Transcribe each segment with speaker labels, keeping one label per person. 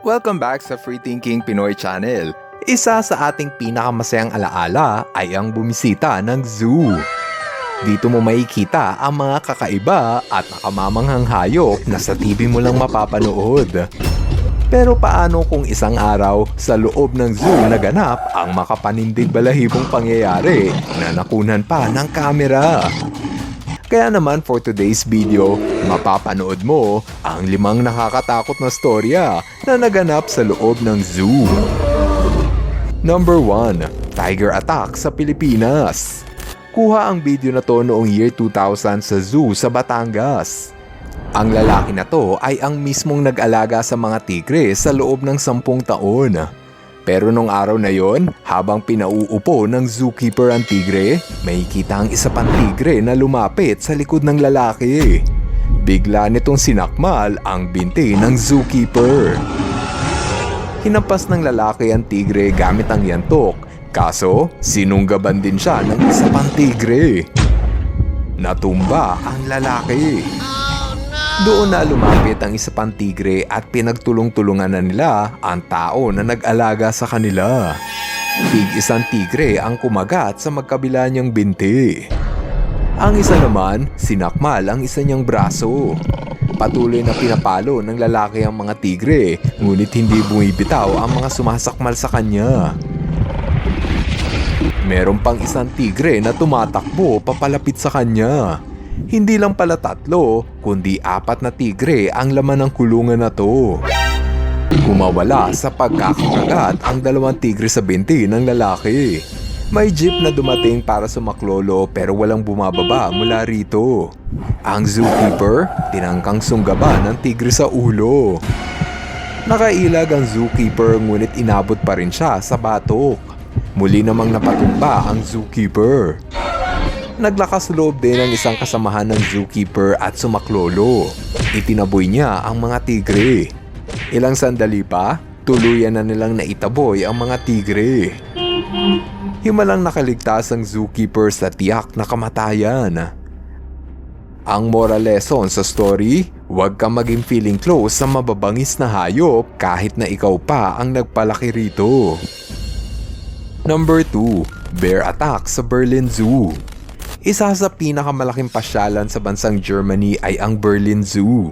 Speaker 1: Welcome back sa Free Thinking Pinoy Channel. Isa sa ating pinakamasayang alaala ay ang bumisita ng zoo. Dito mo makikita ang mga kakaiba at nakamamanghang hayop na sa TV mo lang mapapanood. Pero paano kung isang araw sa loob ng zoo naganap ang makapanindig balahibong pangyayari na nakunan pa ng kamera? Kaya naman for today's video, mapapanood mo ang 5 nakakatakot na storya na naganap sa loob ng zoo. Number 1. Tiger Attack sa Pilipinas. Kuha ang video na to noong year 2000 sa zoo sa Batangas. Ang lalaki na to ay ang mismong nag-alaga sa mga tigre sa loob ng 10 taon. Pero nung araw na yon, habang pinauupo ng zookeeper ang tigre, may kita ang isa pang tigre na lumapit sa likod ng lalaki. Bigla nitong sinakmal ang binti ng zookeeper. Hinampas ng lalaki ang tigre gamit ang yantok, kaso sinunggaban din siya ng isa pang tigre. Natumba ang lalaki. Doon na lumapit ang isa pang tigre at pinagtulong-tulungan na nila ang tao na nag-alaga sa kanila. Tig-isang tigre ang kumagat sa magkabila niyang binti. Ang isa naman, sinakmal ang isa niyang braso. Patuloy na pinapalo ng lalaki ang mga tigre, ngunit hindi bumibitaw ang mga sumasakmal sa kanya. Meron pang isang tigre na tumatakbo papalapit sa kanya. Hindi lang pala 3, kundi 4 na tigre ang laman ng kulungan na to. Kumawala sa pagkakagat ang 2 tigre sa binti ng lalaki. May jeep na dumating para sumaklolo pero walang bumababa mula rito. Ang zookeeper, tinangkang sunggaban ng tigre sa ulo. Nakailag ang zookeeper ngunit inabot pa rin siya sa batok. Muli namang napatumba ang zookeeper. Naglakas loob din ang isang kasamahan ng zookeeper at sumaklolo. Itinaboy niya ang mga tigre. Ilang sandali pa, tuluyan na nilang naitaboy ang mga tigre. Himalang nakaligtas ang zookeeper sa tiyak na kamatayan. Ang moral lesson sa story, huwag kang maging feeling close sa mababangis na hayop kahit na ikaw pa ang nagpalaki rito. Number 2. Bear Attack sa Berlin Zoo. Isa sa pinakamalaking pasyalan sa bansang Germany ay ang Berlin Zoo.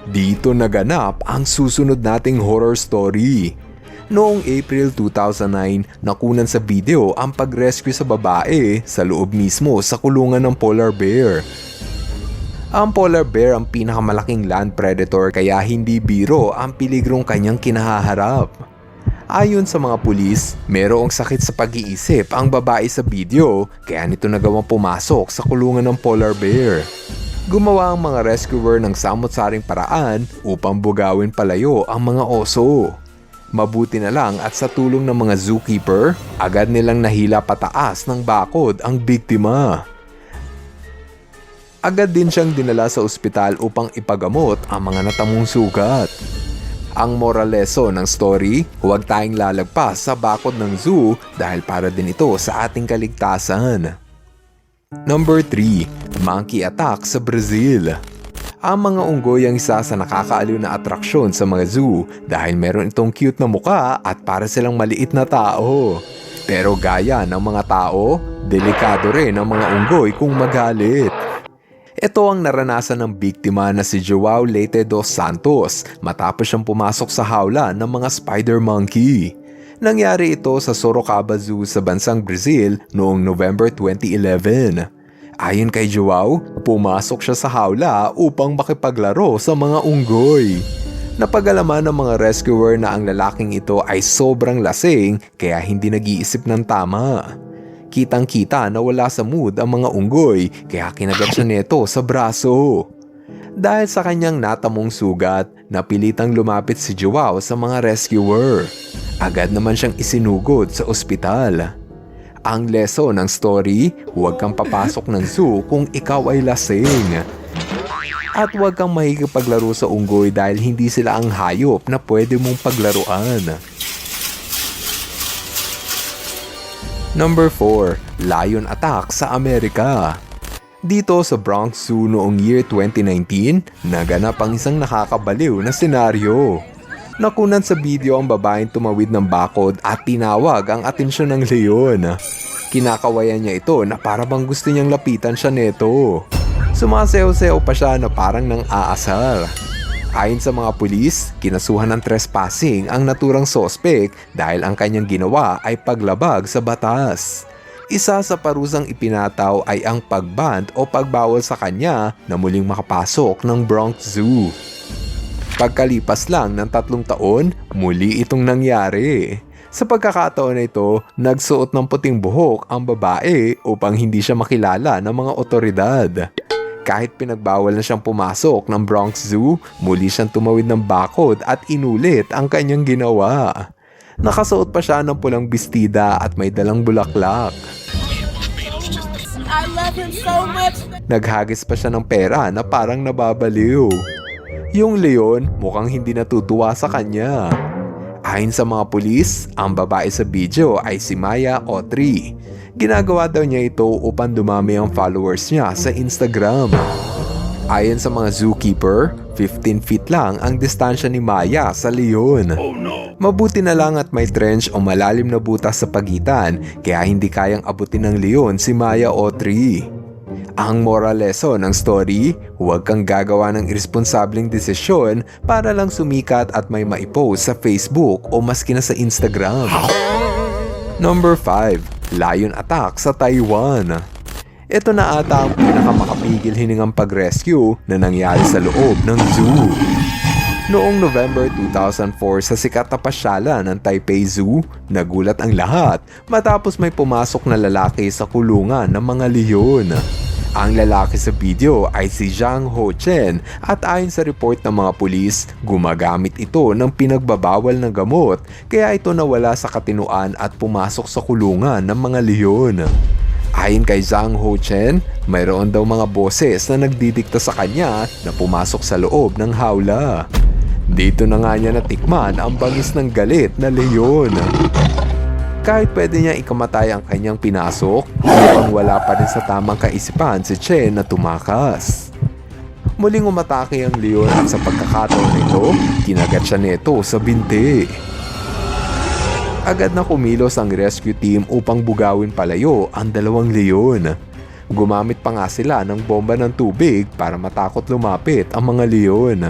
Speaker 1: Dito naganap ang susunod nating horror story. Noong April 2009, nakunan sa video ang pag-rescue sa babae sa loob mismo sa kulungan ng polar bear. Ang polar bear ang pinakamalaking land predator kaya hindi biro ang peligrong kanyang kinahaharap. Ayon sa mga pulis, merong sakit sa pag-iisip ang babae sa video kaya nito nagawang pumasok sa kulungan ng polar bear. Gumawa ang mga rescuer ng samot-saring paraan upang bugawin palayo ang mga oso. Mabuti na lang at sa tulong ng mga zookeeper, agad nilang nahila pataas ng bakod ang biktima. Agad din siyang dinala sa ospital upang ipagamot ang mga natamong sugat. Ang moral lesson ng story, huwag tayong lalagpas sa bakod ng zoo dahil para din ito sa ating kaligtasan. Number 3. Monkey Attack sa Brazil. Ang mga unggoy ang isa sa nakakaaliw na atraksyon sa mga zoo dahil meron itong cute na muka at para silang maliit na tao. Pero gaya ng mga tao, delikado rin ang mga unggoy kung magalit. Ito ang naranasan ng biktima na si Joao Leite dos Santos matapos siyang pumasok sa hawla ng mga spider monkey. Nangyari ito sa Sorocaba Zoo sa bansang Brazil noong November 2011. Ayon kay Joao, pumasok siya sa hawla upang makipaglaro sa mga unggoy. Napag-alaman ng mga rescuer na ang lalaking ito ay sobrang lasing kaya hindi nag-iisip ng tama. Kitang-kita na wala sa mood ang mga unggoy kaya kinagat siya nito sa braso. Dahil sa kanyang natamong sugat, napilitang lumapit si Joao sa mga rescuer. Agad naman siyang isinugod sa ospital. Ang lesson ng story, huwag kang papasok ng zoo kung ikaw ay lasing. At huwag kang makikipaglaro sa unggoy dahil hindi sila ang hayop na pwede mong paglaruan. Number 4. Lion Attack sa Amerika. Dito sa Bronx Zoo noong year 2019, naganap ang isang nakakabaliw na senaryo. Nakunan sa video ang babaeng tumawid ng bakod at tinawag ang atensyon ng leon. Kinakawayan niya ito na para bang gusto niyang lapitan siya neto. Sumasayaw-sayaw pa siya na parang nang aasar. Ayon sa mga pulis, kinasuhan ng trespassing ang naturang sospek dahil ang kanyang ginawa ay paglabag sa batas. Isa sa parusang ipinataw ay ang pagban o pagbawal sa kanya na muling makapasok ng Bronx Zoo. Pagkalipas lang ng 3 taon, muli itong nangyari. Sa pagkakataon na ito, nagsuot ng puting buhok ang babae upang hindi siya makilala ng mga otoridad. Kahit pinagbawal na siyang pumasok ng Bronx Zoo, muli siyang tumawid ng bakod at inulit ang kanyang ginawa. Nakasuot pa siya ng pulang bestida at may dalang bulaklak.
Speaker 2: I love him so much.
Speaker 1: Naghagis pa siya ng pera na parang nababaliw. Yung leon mukhang hindi natutuwa sa kanya. Ayon sa mga pulis, ang babae sa video ay si Maya Autry. Ginagawa daw niya ito upang dumami ang followers niya sa Instagram. Ayon sa mga zookeeper, 15 feet lang ang distansya ni Maya sa leon. Mabuti na lang at may trench o malalim na butas sa pagitan kaya hindi kayang abutin ng leon si Maya Autry. Ang moral lesson ng story, huwag kang gagawa ng irresponsableng desisyon para lang sumikat at may maipost sa Facebook o maski na sa Instagram. Number 5. Lion attack sa Taiwan. Ito na ata ang pinakamakapigil hiningang pag-rescue na nangyari sa loob ng zoo. Noong November 2004 sa sikat na pasyalan ng Taipei Zoo, nagulat ang lahat matapos may pumasok na lalaki sa kulungan ng mga leon. Ang lalaki sa video ay si Zhang Ho-chen at ayon sa report ng mga pulis, gumagamit ito ng pinagbabawal na gamot kaya ito nawala sa katinuan at pumasok sa kulungan ng mga leon. Ayon kay Zhang Ho-chen, mayroon daw mga boses na nagdidikta sa kanya na pumasok sa loob ng hawla. Dito na nga niya natikman ang bangis ng galit na leon. Kahit pwede niya ikamatay ang kanyang pinasok, mukhang wala pa rin sa tamang kaisipan si Chen na tumakas. Muling umatake ang leon at sa pagkakataon nito, kinagat siya nito sa binti. Agad na kumilos ang rescue team upang bugawin palayo ang 2 leon. Gumamit pa nga sila ng bomba ng tubig para matakot lumapit ang mga leon.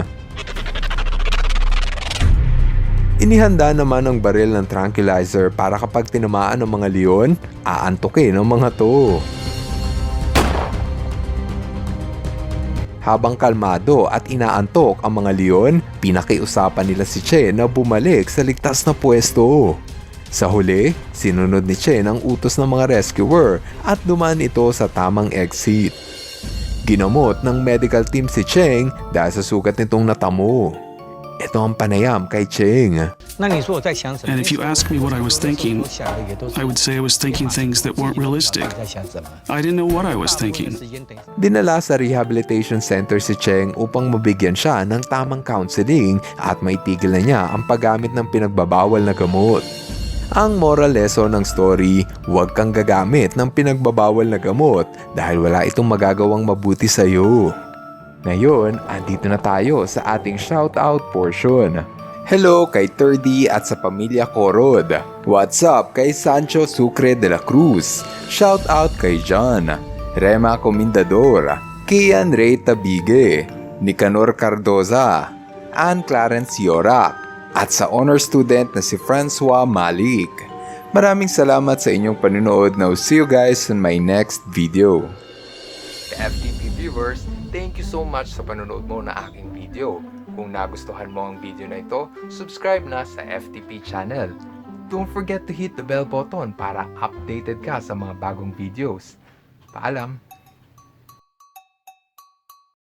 Speaker 1: Inihanda naman ang baril ng tranquilizer para kapag tinamaan ng mga leon, aantukin ang mga to. Habang kalmado at inaantok ang mga leon, pinakiusapan nila si Chen na bumalik sa ligtas na pwesto. Sa huli, sinunod ni Chen ang utos ng mga rescuer at dumaan ito sa tamang exit. Ginamot ng medical team si Cheng dahil sa sugat nitong natamo. Ito ang panayam kay Cheng.
Speaker 3: And if you ask me what I was thinking, I would say I was thinking things that weren't realistic. I didn't know what I was thinking.
Speaker 1: Dinala sa rehabilitation center si Cheng upang mabigyan siya ng tamang counseling at may tigil na niya ang paggamit ng pinagbabawal na gamot. Ang moral lesson ng story, huwag kang gagamit ng pinagbabawal na gamot dahil wala itong magagawang mabuti sa iyo. Ngayon, andito na tayo sa ating shoutout portion. Hello kay Turdy at sa pamilya Corod. What's up kay Sancho Sucre de la Cruz. Shoutout kay John, Rema Comendador, Kian Ray Tabige, Nicanor Cardoza, Ann Clarence Yorak, at sa honor student na si Francois Malik. Maraming salamat sa inyong panonood. Now see you guys in my next video. FTP viewers, thank you so much sa panonood mo na aking video. Kung nagustuhan mo ang video na ito, subscribe na sa FTP channel. Don't forget to hit the bell button para updated ka sa mga bagong videos. Paalam!